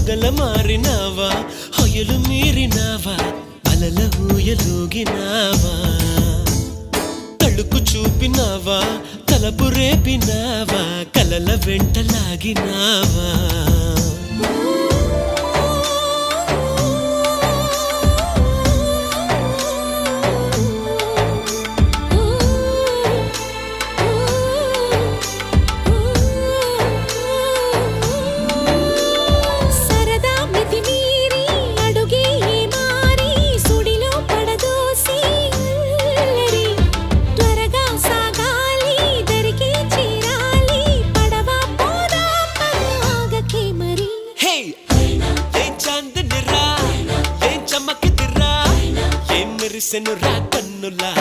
పగల మారినావా హొయలు మీరినావా అలల ఊయలూగినావా తళుకు చూపినావా తలపు రేపినావా కలల వెంటలాగినావా మెరిసెను రా కన్నులా